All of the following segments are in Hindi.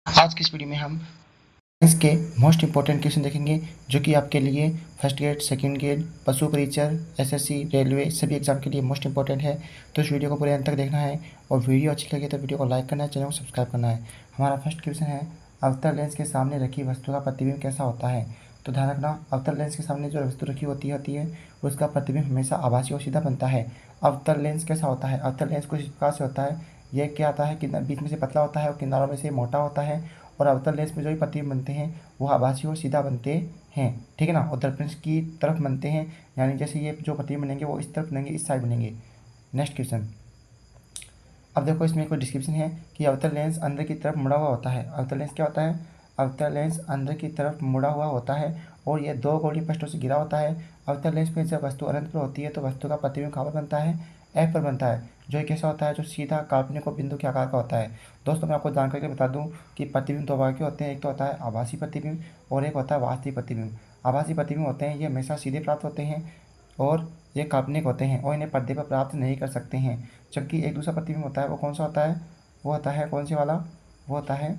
आज की इस वीडियो में हम साइंस के मोस्ट इंपॉर्टेंट क्वेश्चन देखेंगे जो कि आपके लिए फर्स्ट ग्रेड, सेकंड ग्रेड, पशु परीक्षण, एसएससी, रेलवे सभी एग्जाम के लिए मोस्ट इंपॉर्टेंट है। तो इस वीडियो को पूरे अंत तक देखना है और वीडियो अच्छी लगे तो वीडियो को लाइक करना है, चैनल को सब्सक्राइब करना है। हमारा फर्स्ट क्वेश्चन है, अवतल लेंस के सामने रखी वस्तु का प्रतिबिंब कैसा होता है। तो ध्यान रखना, अवतल लेंस के सामने जो वस्तु रखी होती है उसका प्रतिबिंब हमेशा आभासी और सीधा बनता है। अवतल लेंस कैसा होता है? अवतल लेंस कुछ इस प्रकार से होता है, यह क्या आता है कि बीच में से पतला होता है और किनारों में से मोटा होता है। और अवतल लेंस में जो भी प्रतिबिंब बनते हैं वो आभासी और सीधा बनते हैं, ठीक है ना। और दर्पण की तरफ बनते हैं, यानी जैसे ये जो प्रतिबिंब बनेंगे वो इस तरफ बनेंगे, इस साइड बनेंगे। नेक्स्ट क्वेश्चन, अब देखो इसमें कोई डिस्क्रिप्शन है कि अवतल लेंस अंदर की तरफ मुड़ा हुआ होता है। अवतल लेंस क्या होता है? अवतल लेंस अंदर की तरफ मुड़ा हुआ होता है और यह दो गोलीय पृष्ठों से घिरा होता है। अवतल लेंस में जब वस्तु अनंत पर होती है तो वस्तु का प्रतिबिंब कहाँ पर बनता है? एफ पर बनता है, जो एक ऐसा होता है जो सीधा काल्पनिक और बिंदु के आकार का होता है। दोस्तों मैं आपको जानकारी बता दूं कि प्रतिबिंब दो प्रकार के होते हैं, एक तो होता है आभासी प्रतिबिंब और एक होता है वास्तविक प्रतिबिंब। आभासी प्रतिबिंब होते हैं ये हमेशा सीधे प्राप्त होते हैं और ये काल्पनिक होते हैं और इन्हें पर्दे पर प्राप्त नहीं कर सकते हैं। जबकि एक दूसरा प्रतिबिंब होता है, वो कौन सा होता है? वो होता है कौन सी वाला? वो होता है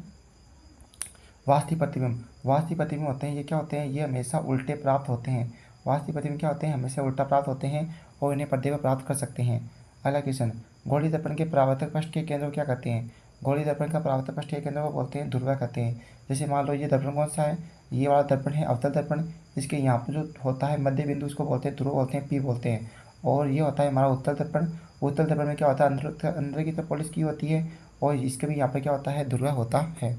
वास्तविक प्रतिबिंब। वास्तविक प्रतिबिंब होते हैं ये क्या होते हैं? ये हमेशा उल्टे प्राप्त होते हैं। वास्तविक प्रतिबिंब क्या होते हैं? हमेशा उल्टा प्राप्त होते हैं और इन्हें पर्दे पर प्राप्त कर सकते हैं। अगला क्वेश्चन, गोलीय दर्पण के परावर्तक पृष्ठ के केंद्र को क्या कहते हैं? गोलीय दर्पण का परावर्तक पृष्ठ के केंद्र को बोलते हैं ध्रुव कहते हैं। जैसे मान लो ये दर्पण कौन सा है? ये वाला दर्पण है अवतल दर्पण। इसके यहाँ पर जो होता है मध्य बिंदु उसको बोलते हैं ध्रुव, बोलते हैं पी बोलते हैं। और ये होता है हमारा उत्तल दर्पण। उत्तल दर्पण में क्या होता है? अंदर की तरफ पॉलिश की होती है और इसके भी यहाँ पर क्या होता है? ध्रुव होता है।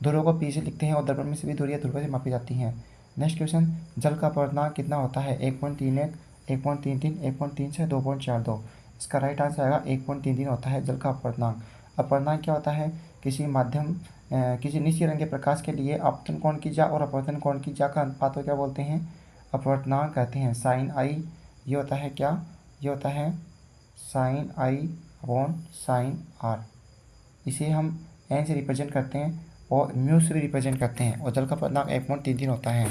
ध्रुव को पी से लिखते हैं और दर्पण में सभी दूरियां ध्रुव से मापी जाती हैं। नेक्स्ट क्वेश्चन, जल का अपवर्तनांक कितना होता है? 1.31, 1.33, 1.36, 2.42। इसका राइट आंसर आएगा 1.33 होता है जल का अपवर्तनांक। अपवर्तनांक क्या होता है? किसी निश्चित रंग के प्रकाश के लिए आपतन कोण की जा और अपवर्तन कोण की जा का अनुपात को क्या बोलते हैं? अपवर्तनांक कहते हैं। साइन आई, ये होता है क्या? ये होता है sine I upon sine R. इसे हम एन से रिप्रेजेंट करते हैं और म्यू से भी रिप्रेजेंट करते हैं और जल का अपवर्तनांक 1.33 होता है।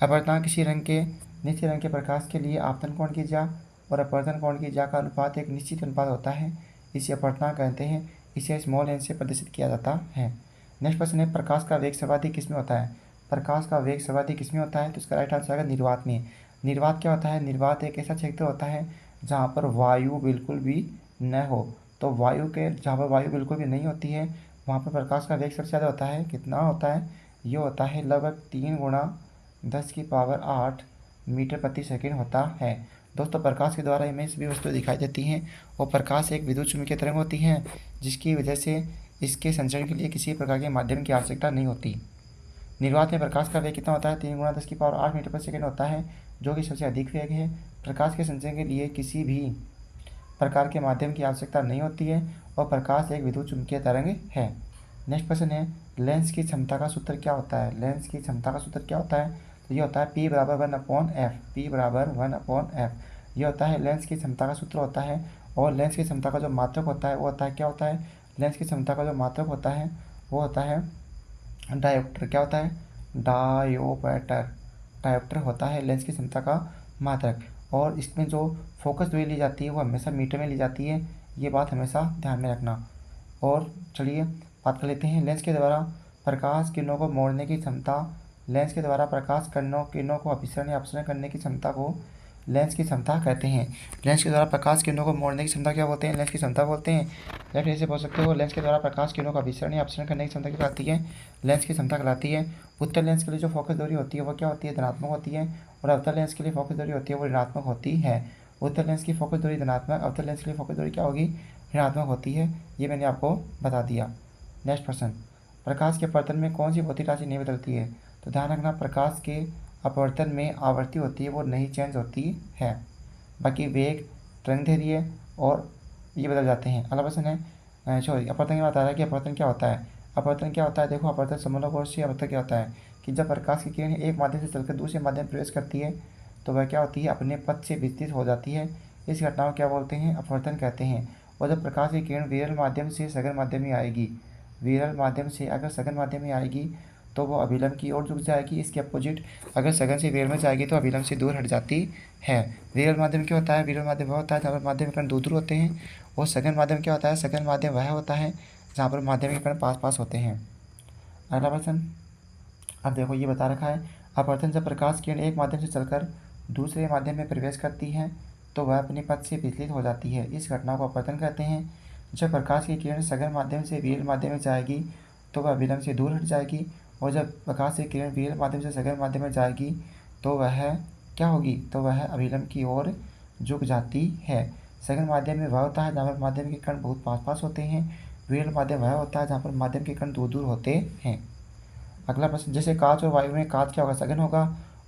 अपवर्तनांक किसी रंग के निश्चित रंग के प्रकाश के लिए आपतन कोण की जा और अपवर्तन कोण की जा का अनुपात एक निश्चित अनुपात होता है, इसे अपवर्तनांक कहते हैं। इसे स्मॉल एन से प्रदर्शित किया जाता है। नेक्स्ट प्रश्न है, प्रकाश का वेग सर्वाधिक किसमें होता है? प्रकाश का वेग सर्वाधिक किसमें होता है? तो इसका राइट आंसर आएगा निर्वात में। निर्वात क्या होता है? निर्वात एक ऐसा क्षेत्र होता है जहाँ पर वायु बिल्कुल भी न हो। तो जहाँ पर वायु बिल्कुल भी नहीं होती है वहाँ पर प्रकाश का वेग सबसे ज़्यादा होता है। कितना होता है? ये होता है लगभग 3 × 10⁸ मीटर प्रति सेकंड होता है। दोस्तों प्रकाश के द्वारा हमें सभी वस्तुएं दिखाई देती हैं और प्रकाश एक विद्युत चुम्बकीय तरंग होती है जिसकी वजह से इसके संचरण के लिए किसी प्रकार के माध्यम की आवश्यकता नहीं होती। निर्वात में प्रकाश का वेग कितना होता है? 3 × 10⁸ मीटर प्रति सेकंड होता है, जो कि सबसे अधिक वेग है। प्रकाश के संचरण के लिए किसी भी प्रकार के माध्यम की आवश्यकता नहीं होती है और प्रकाश एक विद्युत चुम्बकीय तरंग है। नेक्स्ट क्वेश्चन है, लेंस की क्षमता का सूत्र क्या होता है? लेंस की क्षमता का सूत्र क्या होता है? तो ये होता है P = 1/f। P = 1/f ये होता है लेंस की क्षमता का सूत्र होता है। और लेंस की क्षमता का जो मात्रक होता है वो होता है क्या होता है? लेंस की क्षमता का जो मात्रक होता है वो होता है डायोप्टर। क्या होता है? डायोप्टर। डायोप्टर होता है लेंस की क्षमता का मात्रक। और इसमें जो फोकस दूरी ली जाती है वो हमेशा मीटर में ली जाती है, ये बात हमेशा ध्यान में रखना। और चलिए बात कर लेते हैं लेंस के द्वारा प्रकाश किरणों को मोड़ने की क्षमता। लेंस के द्वारा प्रकाश किरणों को अभिसरण या अपसरण करने की क्षमता को लेंस की क्षमता कहते हैं। लेंस के द्वारा प्रकाश किरणों को मोड़ने की क्षमता क्या बोलते हैं? लेंस की क्षमता बोलते हैं। या फिर ऐसे बोल सकते हो, लेंस के द्वारा प्रकाश किरणों का अभिसरण या अपसरण करने की क्षमता क्या कहलाती है? लेंस की क्षमता कहलाती है। उत्तल लेंस के लिए जो फोकस दूरी होती है वो क्या होती है? धनात्मक होती है। और अवतल लेंस के लिए फोकस दूरी होती है वो ऋणात्मक होती है। उत्तल लेंस की फोकस दूरी धनात्मक, अवतल लेंस के लिए फोकस दूरी क्या होगी? ऋणात्मक होती है। ये मैंने आपको बता दिया। नेक्स्ट प्रश्न, प्रकाश के अपवर्तन में कौन सी भौतिक राशि नहीं बदलती है? तो ध्यान रखना, प्रकाश के अपवर्तन में आवृत्ति होती है वो नहीं चेंज होती है, बाकी वेग, तरंगदैर्घ्य और ये बदल जाते हैं। अगला प्रश्न है, सॉरी अपवर्तन क्या बता रहा है कि अपवर्तन क्या होता है? अपवर्तन क्या होता है? देखो अपवर्तन समलोकांशी अपवर्तन क्या होता है कि जब प्रकाश की किरण एक माध्यम से चलकर दूसरे माध्यम में प्रवेश करती है तो वह क्या होती है? अपने पथ से विचलित हो जाती है। इस घटना को क्या बोलते हैं? अपवर्तन कहते हैं। और जब प्रकाश की किरण विरल माध्यम से सघन माध्यम में आएगी, विरल माध्यम से अगर सघन माध्यम में आएगी तो वो अभिलंब की ओर झुक जाएगी। इसके अपोजिट अगर सघन से विरल में जाएगी तो अभिलंब से दूर हट जाती है। विरल माध्यम क्या होता है? विरल माध्यम वह होता है जहाँ पर माध्यम कण दूर दूर होते हैं। और सघन माध्यम क्या होता है? सघन माध्यम वह होता है जहाँ पर माध्यम के कण पास पास होते हैं। अगला प्रश्न, अब देखो ये बता रखा है, अपवर्तन जब प्रकाश किरण एक माध्यम से चलकर दूसरे माध्यम में प्रवेश करती है तो वह अपने पथ से विचलित हो जाती है। इस घटना को अपवर्तन कहते हैं। जब प्रकाश की किरण सघन माध्यम से विरल माध्यम में जाएगी तो वह विलंब से दूर हट जाएगी, और जब प्रकाश की किरण विरल माध्यम से सघन माध्यम में जाएगी तो वह क्या होगी, तो वह अभिलंब की ओर झुक जाती है। सघन माध्यम में वह होता है जहाँ पर माध्यम के कण बहुत पास पास होते हैं। विरल माध्यम वह होता है जहाँ पर माध्यम के कण दूर दूर होते हैं। अगला प्रश्न, जैसे कांच और वायु में कांच क्या होगा, सघन होगा,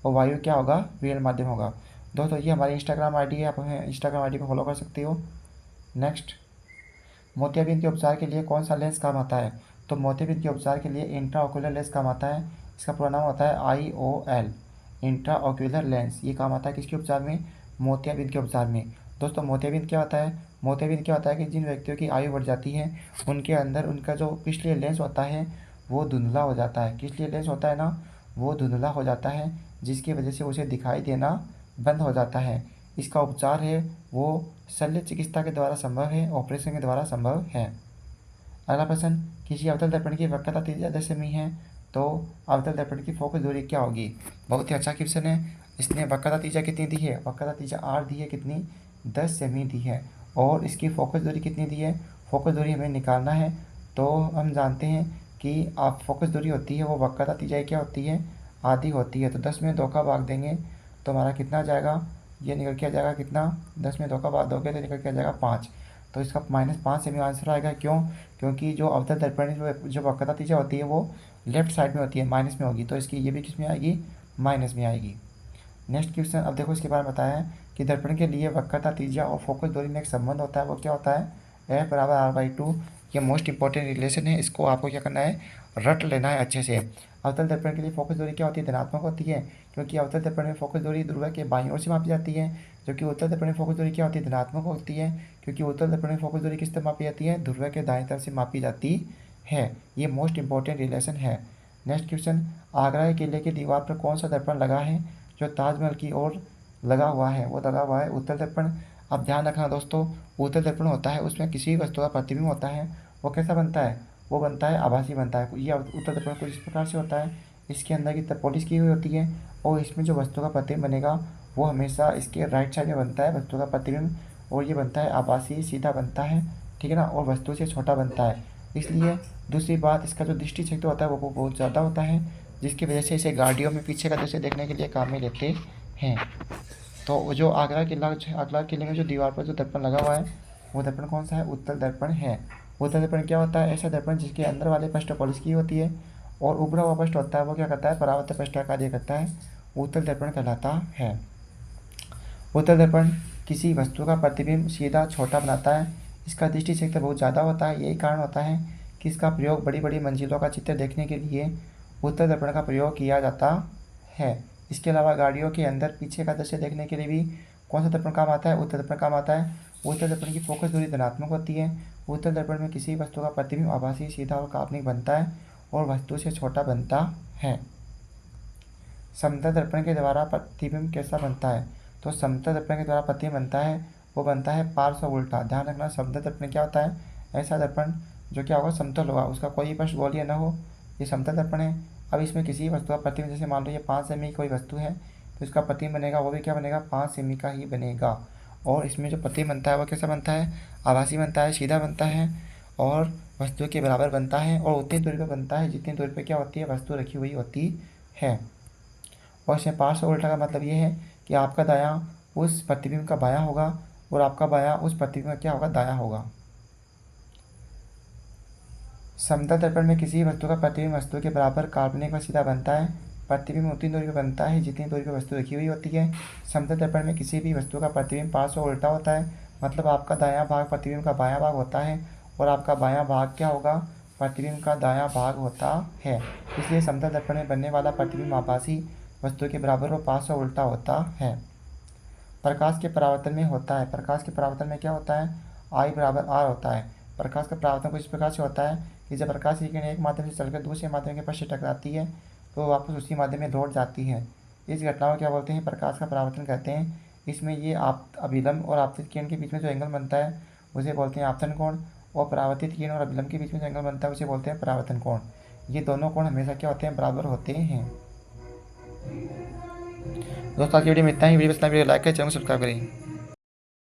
और वायु क्या होगा, विरल माध्यम होगा। दोस्तों ये हमारी इंस्टाग्राम आईडी है, आप हमें इंस्टाग्राम आईडी पर फॉलो कर सकते हो। नेक्स्ट, मोतियाबिंद के उपचार के लिए कौन सा लेंस काम आता है, तो मोतियाबिंद के उपचार के लिए इंट्राओक्यूलर लेंस काम आता है। इसका पूरा नाम होता है IOL, इंट्राओक्यूलर लेंस। ये काम आता है किसके उपचार में, मोतियाबिंद के उपचार में। दोस्तों मोतियाबिंद क्या होता है, मोतियाबिंद क्या होता है कि जिन व्यक्तियों की आयु बढ़ जाती है उनके अंदर उनका जो पिछले लेंस होता है वो धुंधला हो जाता है। किस लिए लेंस होता है ना, वो धुंधला हो जाता है, जिसकी वजह से उसे दिखाई देना बंद हो जाता है। इसका उपचार है वो शल्य चिकित्सा के द्वारा संभव है, ऑपरेशन के द्वारा संभव है। अगला प्रश्न, किसी अवतल दर्पण की वक्रता 10 सेमी है तो अवतल दर्पण की फोकस दूरी क्या होगी। बहुत ही अच्छा क्वेश्चन है। इसने वक्रता त्रिज्या कितनी दी है, वक्रता त्रिज्या 8 दी है, कितनी, 10 सेमी दी है। और इसकी फोकस दूरी कितनी दी है, फोकस दूरी हमें निकालना है। तो हम जानते हैं कि आप फोकस दूरी होती है वो वक्रता त्रिज्या क्या होती है, आधी होती है। तो 10 में 2 का भाग देंगे तो हमारा कितना जाएगा, ये निकल के आ जाएगा कितना, 10 में 2 का भाग दोगे तो निकल के आ जाएगा 5। तो इसका -5 सेमी आंसर आएगा। क्यों, क्योंकि जो अवतल दर्पण जो वक्रता त्रिज्या होती है वो लेफ्ट साइड में होती है, माइनस में होगी, तो इसकी ये भी किस में आएगी, माइनस में आएगी। नेक्स्ट क्वेश्चन, अब देखो इसके बारे में बताया है कि दर्पण के लिए वक्रता त्रिज्या और फोकस दूरी में एक संबंध होता है, वो क्या होता है, F = R/2। ये मोस्ट इंपॉर्टेंट रिलेशन है, इसको आपको क्या करना है, रट लेना है अच्छे से। अवतल दर्पण के लिए फोकस दूरी क्या होती है, धनात्मक होती है, क्योंकि अवतल दर्पण में फोकस दूरी ध्रुव के बाईं ओर से मापी जाती है। जबकि उत्तल दर्पण में फोकस दूरी क्या होती है, धनात्मक होती है, क्योंकि उत्तल दर्पण में फोकस दूरी किस तरफ मापी जाती है, ध्रुव के दाएं तरफ से मापी जाती है। ये मोस्ट इंपॉर्टेंट रिलेशन है। नेक्स्ट क्वेश्चन, आगरा के किले की दीवार पर कौन सा दर्पण लगा है जो ताजमहल की ओर लगा हुआ है, वो लगा हुआ है उत्तल दर्पण। अब ध्यान रखना दोस्तों, उत्तल दर्पण होता है उसमें किसी भी वस्तु का प्रतिबिंब होता है, वो कैसा बनता है, वो बनता है आभासी बनता है। ये उत्तल दर्पण कुछ इस प्रकार से होता है, इसके अंदर की पॉलिश की हुई होती है और इसमें जो वस्तु का प्रतिबिंब बनेगा वो हमेशा इसके राइट साइड में बनता है वस्तु का प्रतिबिंब, और ये बनता है आभासी, सीधा बनता है, ठीक है ना, और वस्तु से छोटा बनता है। इसलिए दूसरी बात, इसका जो दृष्टि क्षेत्र होता है वो बहुत ज़्यादा होता है, जिसकी वजह से इसे गाड़ियों में पीछे का दृश्य देखने के लिए काम में लेते हैं। तो जो आगरा किले में जो दीवार पर जो दर्पण लगा हुआ है वो दर्पण कौन सा है, उत्तल दर्पण है। उत्तल दर्पण क्या होता है, ऐसा दर्पण जिसके अंदर वाले पृष्ठ पॉलिश की होती है और उभरा हुआ पृष्ठ होता है वो क्या करता है, परावर्तक पृष्ठ का कार्य करता है, उत्तल दर्पण कहलाता है। उत्तल दर्पण किसी वस्तु का प्रतिबिंब सीधा छोटा बनाता है। इसका दृष्टि क्षेत्र बहुत ज़्यादा होता है, यही कारण होता है कि इसका प्रयोग बड़ी बड़ी मंजिलों का चित्र देखने के लिए उत्तल दर्पण का प्रयोग किया जाता है। इसके अलावा गाड़ियों के अंदर पीछे का दृश्य देखने के लिए भी कौन सा दर्पण काम आता है, उत्तल दर्पण काम आता है। उत्तल दर्पण की फोकस दूरी धनात्मक होती है। उत्तल दर्पण में किसी वस्तु का प्रतिबिंब आभासी, सीधा और काल्पनिक बनता है और वस्तु से छोटा बनता है। समतल दर्पण के द्वारा प्रतिबिंब कैसा बनता है, तो समतल दर्पण के द्वारा प्रतिबिंब बनता है वो बनता है पार्श्व उल्टा। ध्यान रखना, समतल दर्पण क्या होता है, ऐसा दर्पण जो क्या होगा, समतल होगा, उसका कोई पृष्ठ गोलीय न हो, ये समतल दर्पण है। अब इसमें किसी वस्तु का प्रतिबिंब, जैसे मान लो ये 5 सेमी की कोई वस्तु है तो इसका प्रतिबिंब बनेगा वो भी क्या बनेगा, 5 सेमी का ही बनेगा। और इसमें जो प्रतिबिंब बनता है वो कैसा बनता है, आभासी बनता है, सीधा बनता है और वस्तु के बराबर बनता है और उतनी दूरी पर बनता है जितनी दूरी पर क्या होती है, वस्तु रखी हुई होती है। और इसमें पार्श्व उल्टा का मतलब ये है कि आपका दायां उस प्रतिबिंब का बायां होगा और आपका बायां उस प्रतिबिंब का क्या होगा, दायां होगा। समतल दर्पण में किसी वस्तु का प्रतिबिंब वस्तु के बराबर काल्पनिक व सीधा बनता है। प्रतिबिंब उतनी दूरी पर बनता है जितनी दूरी पर वस्तु रखी हुई होती है। समतल दर्पण में किसी भी वस्तु का प्रतिबिंब पार्श्व उल्टा होता है, मतलब आपका दायां भाग प्रतिबिंब का बायां भाग होता है और आपका बायां भाग क्या होगा, प्रतिबिंब का दायां भाग होता है। इसलिए समतल दर्पण में बनने वाला प्रतिबिंब आभासी, वस्तु के बराबर और पार्श्व उल्टा होता है। प्रकाश के परावर्तन में होता है, प्रकाश के परावर्तन में क्या होता है, I = R होता है। प्रकाश का परावर्तन कुछ इस प्रकार से होता है कि जब प्रकाश की किरण एक माध्यम से चलकर दूसरे माध्यम के पृष्ठ से टकराती है तो वापस उसी माध्यम में लौट जाती है। इस घटना को क्या बोलते हैं, प्रकाश का परावर्तन कहते हैं। इसमें ये अभिलंब और आपतित किरण के बीच में जो एंगल बनता है उसे बोलते हैं आपतन कोण। और परावर्तित किरण और अभिलंब के बीच में जो एंगल बनता है उसे बोलते हैं परावर्तन कोण। ये दोनों कोण हमेशा क्या होते हैं, बराबर होते हैं। दोस्तों आज की वीडियो में इतना ही। वीडियो पसंद आए वीडियो लाइक करें, चैनल को सब्सक्राइब करें।